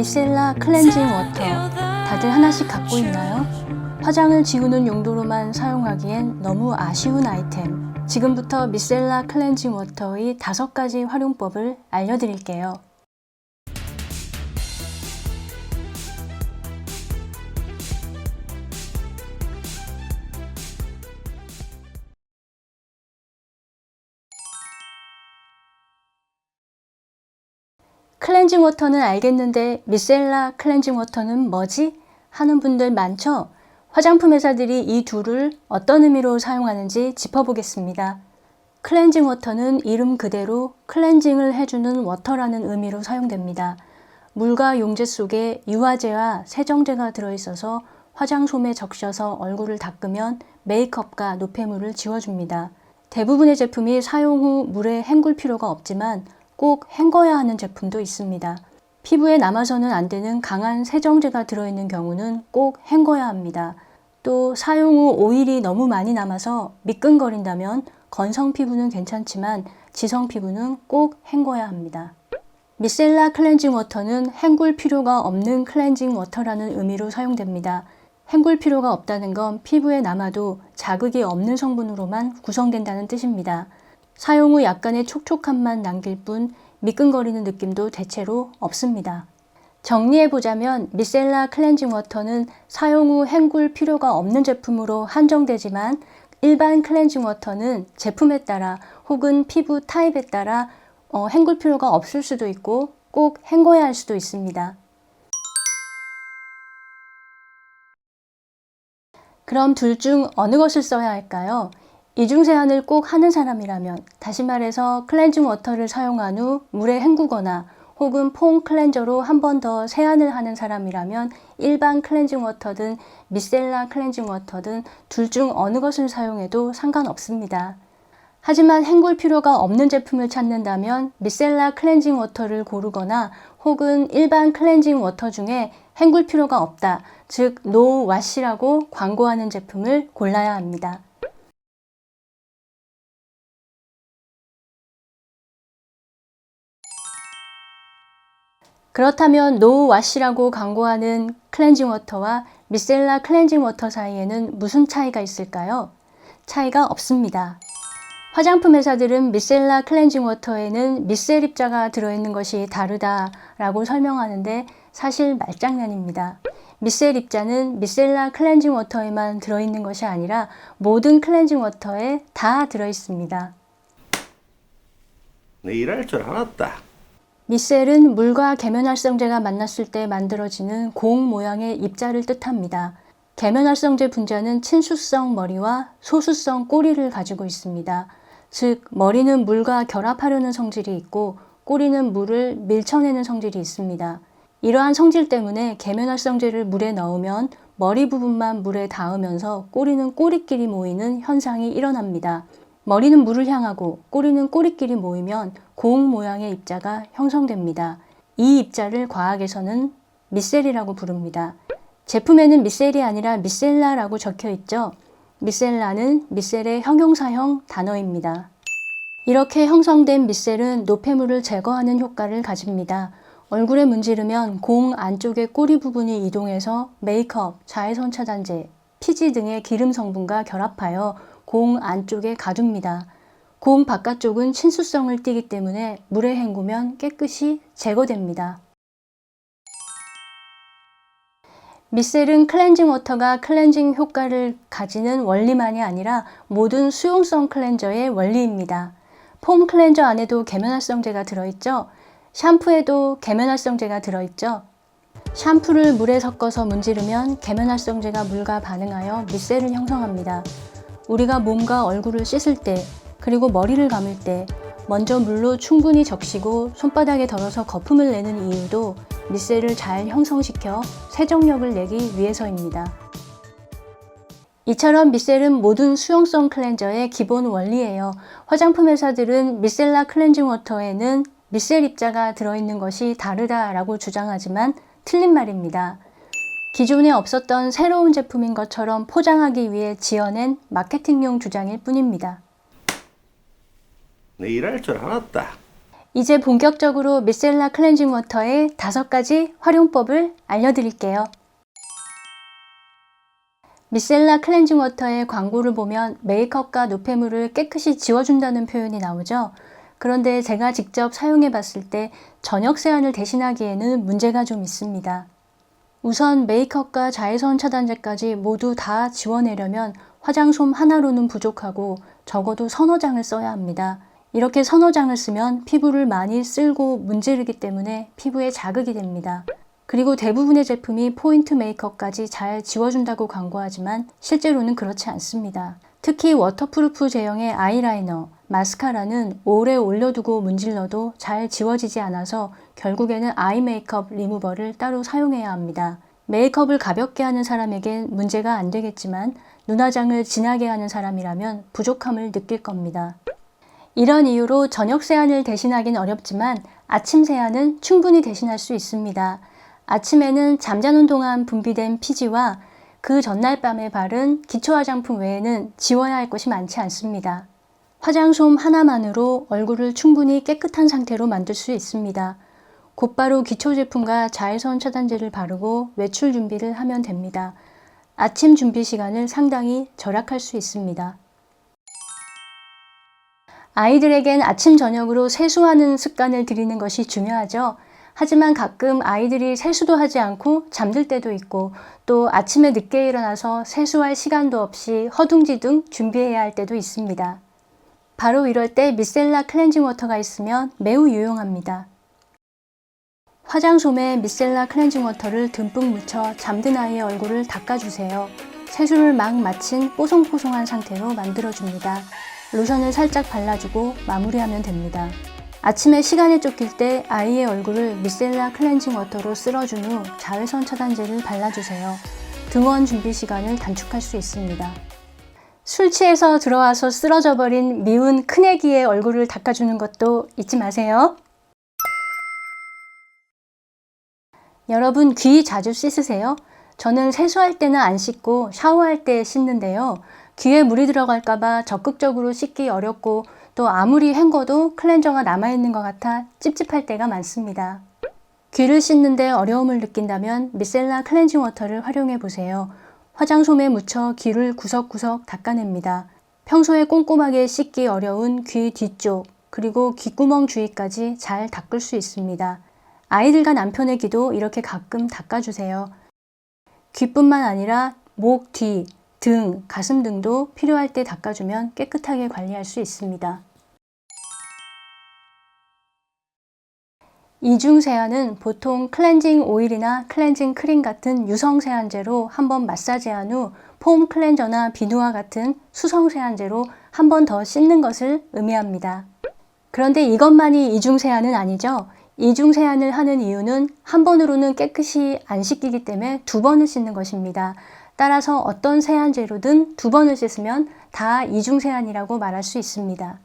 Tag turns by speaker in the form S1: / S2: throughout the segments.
S1: 미셀라 클렌징 워터 다들 하나씩 갖고 있나요? 화장을 지우는 용도로만 사용하기엔 너무 아쉬운 아이템. 지금부터 미셀라 클렌징 워터의 5가지 활용법을 알려드릴게요. 클렌징 워터는 알겠는데 미셀라 클렌징 워터는 뭐지? 하는 분들 많죠? 화장품 회사들이 이 둘을 어떤 의미로 사용하는지 짚어보겠습니다. 클렌징 워터는 이름 그대로 클렌징을 해주는 워터라는 의미로 사용됩니다. 물과 용제 속에 유화제와 세정제가 들어있어서 화장솜에 적셔서 얼굴을 닦으면 메이크업과 노폐물을 지워줍니다. 대부분의 제품이 사용 후 물에 헹굴 필요가 없지만 꼭 헹궈야 하는 제품도 있습니다. 피부에 남아서는 안 되는 강한 세정제가 들어있는 경우는 꼭 헹궈야 합니다. 또 사용 후 오일이 너무 많이 남아서 미끈거린다면 건성 피부는 괜찮지만 지성 피부는 꼭 헹궈야 합니다. 미셀라 클렌징 워터는 헹굴 필요가 없는 클렌징 워터라는 의미로 사용됩니다. 헹굴 필요가 없다는 건 피부에 남아도 자극이 없는 성분으로만 구성된다는 뜻입니다. 사용 후 약간의 촉촉함만 남길 뿐 미끈거리는 느낌도 대체로 없습니다. 정리해보자면 미셀라 클렌징 워터는 사용 후 헹굴 필요가 없는 제품으로 한정되지만 일반 클렌징 워터는 제품에 따라 혹은 피부 타입에 따라 헹굴 필요가 없을 수도 있고 꼭 헹궈야 할 수도 있습니다. 그럼 둘 중 어느 것을 써야 할까요? 이중세안을 꼭 하는 사람이라면, 다시 말해서 클렌징 워터를 사용한 후 물에 헹구거나 혹은 폼 클렌저로 한 번 더 세안을 하는 사람이라면 일반 클렌징 워터든 미셀라 클렌징 워터든 둘 중 어느 것을 사용해도 상관없습니다. 하지만 헹굴 필요가 없는 제품을 찾는다면 미셀라 클렌징 워터를 고르거나 혹은 일반 클렌징 워터 중에 헹굴 필요가 없다, 즉 노 와시라고 광고하는 제품을 골라야 합니다. 그렇다면 노 와시라고 광고하는 클렌징 워터와 미셀라 클렌징 워터 사이에는 무슨 차이가 있을까요? 차이가 없습니다. 화장품 회사들은 미셀라 클렌징 워터에는 미셀 입자가 들어있는 것이 다르다라고 설명하는데 사실 말장난입니다. 미셀 입자는 미셀라 클렌징 워터에만 들어있는 것이 아니라 모든 클렌징 워터에 다 들어있습니다.
S2: 내 일할 줄 알았다.
S1: 미셀은 물과 계면활성제가 만났을 때 만들어지는 공 모양의 입자를 뜻합니다. 계면활성제 분자는 친수성 머리와 소수성 꼬리를 가지고 있습니다. 즉, 머리는 물과 결합하려는 성질이 있고 꼬리는 물을 밀쳐내는 성질이 있습니다. 이러한 성질 때문에 계면활성제를 물에 넣으면 머리 부분만 물에 닿으면서 꼬리는 꼬리끼리 모이는 현상이 일어납니다. 머리는 물을 향하고 꼬리는 꼬리끼리 모이면 공 모양의 입자가 형성됩니다. 이 입자를 과학에서는 미셀이라고 부릅니다. 제품에는 미셀이 아니라 미셀라라고 적혀 있죠. 미셀라는 미셀의 형용사형 단어입니다. 이렇게 형성된 미셀은 노폐물을 제거하는 효과를 가집니다. 얼굴에 문지르면 공 안쪽의 꼬리 부분이 이동해서 메이크업, 자외선 차단제, 피지 등의 기름 성분과 결합하여 공 안쪽에 가둡니다. 공 바깥쪽은 친수성을 띠기 때문에 물에 헹구면 깨끗이 제거됩니다. 미셀은 클렌징 워터가 클렌징 효과를 가지는 원리만이 아니라 모든 수용성 클렌저의 원리입니다. 폼 클렌저 안에도 계면활성제가 들어있죠? 샴푸에도 계면활성제가 들어있죠? 샴푸를 물에 섞어서 문지르면 계면활성제가 물과 반응하여 미셀을 형성합니다. 우리가 몸과 얼굴을 씻을 때, 그리고 머리를 감을 때 먼저 물로 충분히 적시고 손바닥에 덜어서 거품을 내는 이유도 미셀을 잘 형성시켜 세정력을 내기 위해서입니다. 이처럼 미셀은 모든 수용성 클렌저의 기본 원리예요. 화장품 회사들은 미셀라 클렌징 워터에는 미셀 입자가 들어있는 것이 다르다라고 주장하지만 틀린 말입니다. 기존에 없었던 새로운 제품인 것처럼 포장하기 위해 지어낸 마케팅용 주장일 뿐입니다.
S2: 내 일할 줄 알았다.
S1: 이제 본격적으로 미셀라 클렌징 워터의 5가지 활용법을 알려드릴게요. 미셀라 클렌징 워터의 광고를 보면 메이크업과 노폐물을 깨끗이 지워준다는 표현이 나오죠. 그런데 제가 직접 사용해 봤을 때 저녁 세안을 대신하기에는 문제가 좀 있습니다. 우선 메이크업과 자외선 차단제까지 모두 다 지워내려면 화장솜 하나로는 부족하고 적어도 서너 장을 써야 합니다. 이렇게 서너 장을 쓰면 피부를 많이 쓸고 문지르기 때문에 피부에 자극이 됩니다. 그리고 대부분의 제품이 포인트 메이크업까지 잘 지워준다고 광고하지만 실제로는 그렇지 않습니다. 특히 워터프루프 제형의 아이라이너, 마스카라는 오래 올려두고 문질러도 잘 지워지지 않아서 결국에는 아이 메이크업 리무버를 따로 사용해야 합니다. 메이크업을 가볍게 하는 사람에겐 문제가 안 되겠지만 눈화장을 진하게 하는 사람이라면 부족함을 느낄 겁니다. 이런 이유로 저녁 세안을 대신하긴 어렵지만 아침 세안은 충분히 대신할 수 있습니다. 아침에는 잠자는 동안 분비된 피지와 그 전날 밤에 바른 기초 화장품 외에는 지워야 할 것이 많지 않습니다. 화장솜 하나만으로 얼굴을 충분히 깨끗한 상태로 만들 수 있습니다. 곧바로 기초 제품과 자외선 차단제를 바르고 외출 준비를 하면 됩니다. 아침 준비 시간을 상당히 절약할 수 있습니다. 아이들에겐 아침 저녁으로 세수하는 습관을 들이는 것이 중요하죠. 하지만 가끔 아이들이 세수도 하지 않고 잠들 때도 있고 또 아침에 늦게 일어나서 세수할 시간도 없이 허둥지둥 준비해야 할 때도 있습니다. 바로 이럴 때 미셀라 클렌징 워터가 있으면 매우 유용합니다. 화장솜에 미셀라 클렌징 워터를 듬뿍 묻혀 잠든 아이의 얼굴을 닦아주세요. 세수를 막 마친 뽀송뽀송한 상태로 만들어줍니다. 로션을 살짝 발라주고 마무리하면 됩니다. 아침에 시간에 쫓길 때 아이의 얼굴을 미셀라 클렌징 워터로 쓸어준 후 자외선 차단제를 발라주세요. 등원 준비 시간을 단축할 수 있습니다. 술 취해서 들어와서 쓰러져 버린 미운 큰애기의 얼굴을 닦아주는 것도 잊지 마세요. 여러분 귀 자주 씻으세요? 저는 세수할 때는 안 씻고 샤워할 때 씻는데요. 귀에 물이 들어갈까봐 적극적으로 씻기 어렵고 또 아무리 헹궈도 클렌저가 남아있는 것 같아 찝찝할 때가 많습니다. 귀를 씻는데 어려움을 느낀다면 미셀라 클렌징 워터를 활용해 보세요. 화장솜에 묻혀 귀를 구석구석 닦아냅니다. 평소에 꼼꼼하게 씻기 어려운 귀 뒤쪽 그리고 귓구멍 주위까지 잘 닦을 수 있습니다. 아이들과 남편의 귀도 이렇게 가끔 닦아주세요. 귀뿐만 아니라 목 뒤, 등, 가슴 등도 필요할 때 닦아주면 깨끗하게 관리할 수 있습니다. 이중 세안은 보통 클렌징 오일이나 클렌징 크림 같은 유성 세안제로 한번 마사지한 후 폼 클렌저나 비누와 같은 수성 세안제로 한 번 더 씻는 것을 의미합니다. 그런데 이것만이 이중 세안은 아니죠. 이중 세안을 하는 이유는 한 번으로는 깨끗이 안 씻기기 때문에 두 번을 씻는 것입니다. 따라서 어떤 세안제로든 두 번을 씻으면 다 이중 세안이라고 말할 수 있습니다.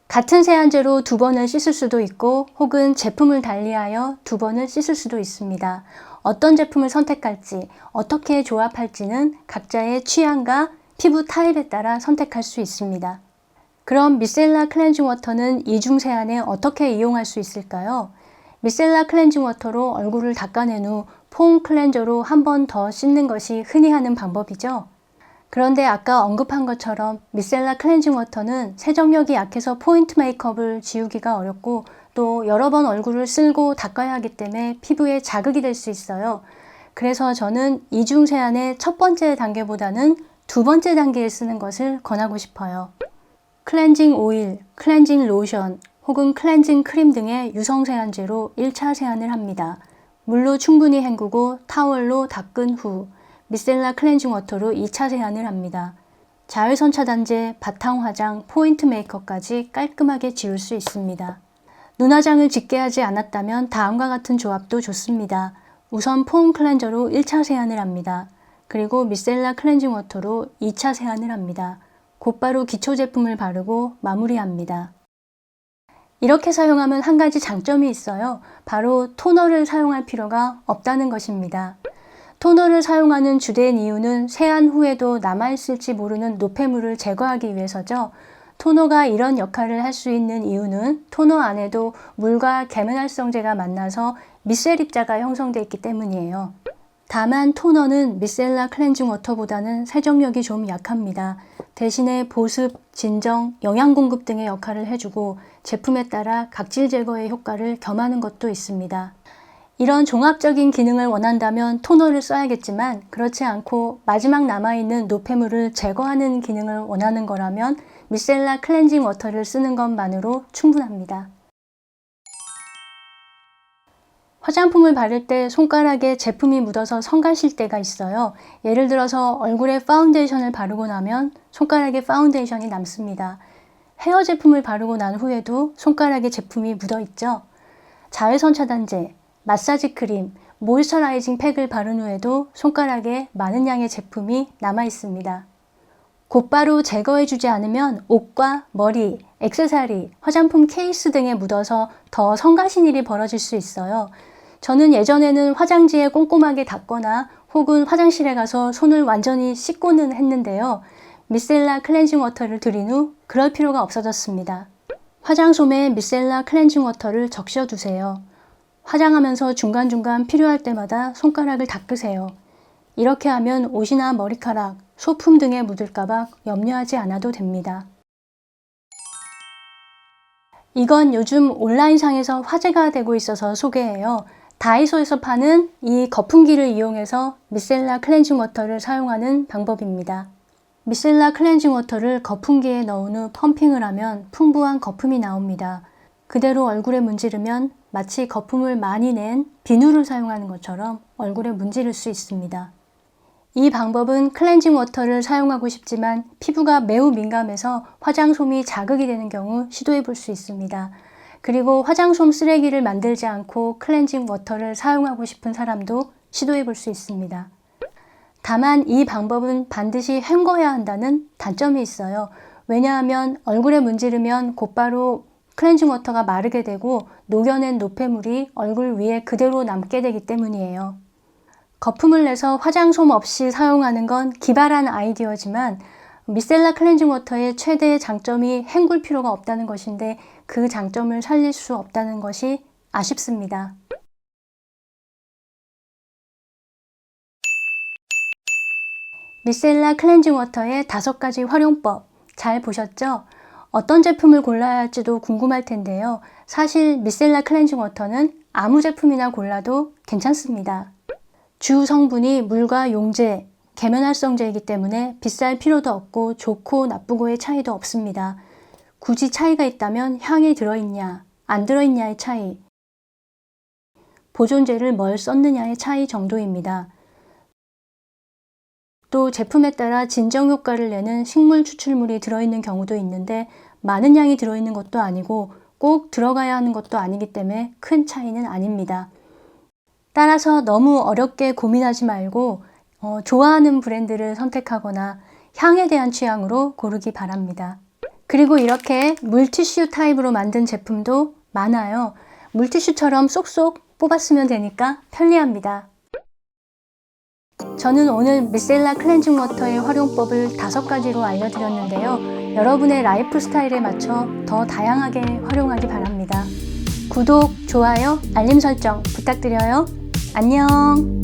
S1: 같은 세안제로 두 번을 씻을 수도 있고 혹은 제품을 달리하여 두 번을 씻을 수도 있습니다. 어떤 제품을 선택할지, 어떻게 조합할지는 각자의 취향과 피부 타입에 따라 선택할 수 있습니다. 그럼 미셀라 클렌징 워터는 이중 세안에 어떻게 이용할 수 있을까요? 미셀라 클렌징 워터로 얼굴을 닦아낸 후 폼 클렌저로 한 번 더 씻는 것이 흔히 하는 방법이죠. 그런데 아까 언급한 것처럼 미셀라 클렌징 워터는 세정력이 약해서 포인트 메이크업을 지우기가 어렵고 또 여러 번 얼굴을 쓸고 닦아야 하기 때문에 피부에 자극이 될 수 있어요. 그래서 저는 이중 세안의 첫 번째 단계보다는 두 번째 단계에 쓰는 것을 권하고 싶어요. 클렌징 오일, 클렌징 로션 혹은 클렌징 크림 등의 유성 세안제로 1차 세안을 합니다. 물로 충분히 헹구고 타월로 닦은 후 미셀라 클렌징 워터로 2차 세안을 합니다. 자외선 차단제, 바탕 화장, 포인트 메이크업까지 깔끔하게 지울 수 있습니다. 눈화장을 짙게 하지 않았다면 다음과 같은 조합도 좋습니다. 우선 폼 클렌저로 1차 세안을 합니다. 그리고 미셀라 클렌징 워터로 2차 세안을 합니다. 곧바로 기초 제품을 바르고 마무리합니다. 이렇게 사용하면 한 가지 장점이 있어요. 바로 토너를 사용할 필요가 없다는 것입니다. 토너를 사용하는 주된 이유는 세안 후에도 남아있을지 모르는 노폐물을 제거하기 위해서죠. 토너가 이런 역할을 할 수 있는 이유는 토너 안에도 물과 계면활성제가 만나서 미셀 입자가 형성되어 있기 때문이에요. 다만 토너는 미셀라 클렌징 워터보다는 세정력이 좀 약합니다. 대신에 보습, 진정, 영양 공급 등의 역할을 해주고 제품에 따라 각질 제거의 효과를 겸하는 것도 있습니다. 이런 종합적인 기능을 원한다면 토너를 써야겠지만 그렇지 않고 마지막 남아있는 노폐물을 제거하는 기능을 원하는 거라면 미셀라 클렌징 워터를 쓰는 것만으로 충분합니다. 화장품을 바를 때 손가락에 제품이 묻어서 성가실 때가 있어요. 예를 들어서 얼굴에 파운데이션을 바르고 나면 손가락에 파운데이션이 남습니다. 헤어 제품을 바르고 난 후에도 손가락에 제품이 묻어 있죠. 자외선 차단제, 마사지 크림, 모이스처라이징 팩을 바른 후에도 손가락에 많은 양의 제품이 남아 있습니다. 곧바로 제거해주지 않으면 옷과 머리, 액세서리, 화장품 케이스 등에 묻어서 더 성가신 일이 벌어질 수 있어요. 저는 예전에는 화장지에 꼼꼼하게 닦거나 혹은 화장실에 가서 손을 완전히 씻고는 했는데요. 미셀라 클렌징 워터를 들인 후 그럴 필요가 없어졌습니다. 화장솜에 미셀라 클렌징 워터를 적셔두세요. 화장하면서 중간중간 필요할 때마다 손가락을 닦으세요. 이렇게 하면 옷이나 머리카락, 소품 등에 묻을까봐 염려하지 않아도 됩니다. 이건 요즘 온라인상에서 화제가 되고 있어서 소개해요. 다이소에서 파는 이 거품기를 이용해서 미셀라 클렌징 워터를 사용하는 방법입니다. 미셀라 클렌징 워터를 거품기에 넣은 후 펌핑을 하면 풍부한 거품이 나옵니다. 그대로 얼굴에 문지르면 마치 거품을 많이 낸 비누를 사용하는 것처럼 얼굴에 문지를 수 있습니다. 이 방법은 클렌징 워터를 사용하고 싶지만 피부가 매우 민감해서 화장솜이 자극이 되는 경우 시도해 볼 수 있습니다. 그리고 화장솜 쓰레기를 만들지 않고 클렌징 워터를 사용하고 싶은 사람도 시도해 볼 수 있습니다. 다만 이 방법은 반드시 헹궈야 한다는 단점이 있어요. 왜냐하면 얼굴에 문지르면 곧바로 클렌징 워터가 마르게 되고 녹여낸 노폐물이 얼굴 위에 그대로 남게 되기 때문이에요. 거품을 내서 화장솜 없이 사용하는 건 기발한 아이디어지만 미셀라 클렌징 워터의 최대의 장점이 헹굴 필요가 없다는 것인데 그 장점을 살릴 수 없다는 것이 아쉽습니다. 미셀라 클렌징 워터의 5가지 활용법 잘 보셨죠? 어떤 제품을 골라야 할지도 궁금할 텐데요. 사실 미셀라 클렌징 워터는 아무 제품이나 골라도 괜찮습니다. 주 성분이 물과 용제, 계면활성제이기 때문에 비쌀 필요도 없고 좋고 나쁘고의 차이도 없습니다. 굳이 차이가 있다면 향이 들어있냐, 안 들어있냐의 차이, 보존제를 뭘 썼느냐의 차이 정도입니다. 또 제품에 따라 진정 효과를 내는 식물 추출물이 들어있는 경우도 있는데 많은 양이 들어있는 것도 아니고 꼭 들어가야 하는 것도 아니기 때문에 큰 차이는 아닙니다. 따라서 너무 어렵게 고민하지 말고 좋아하는 브랜드를 선택하거나 향에 대한 취향으로 고르기 바랍니다. 그리고 이렇게 물티슈 타입으로 만든 제품도 많아요. 물티슈처럼 쏙쏙 뽑았으면 되니까 편리합니다. 저는 오늘 미셀라 클렌징 워터의 활용법을 5가지로 알려드렸는데요. 여러분의 라이프 스타일에 맞춰 더 다양하게 활용하기 바랍니다. 구독, 좋아요, 알림 설정 부탁드려요. 안녕!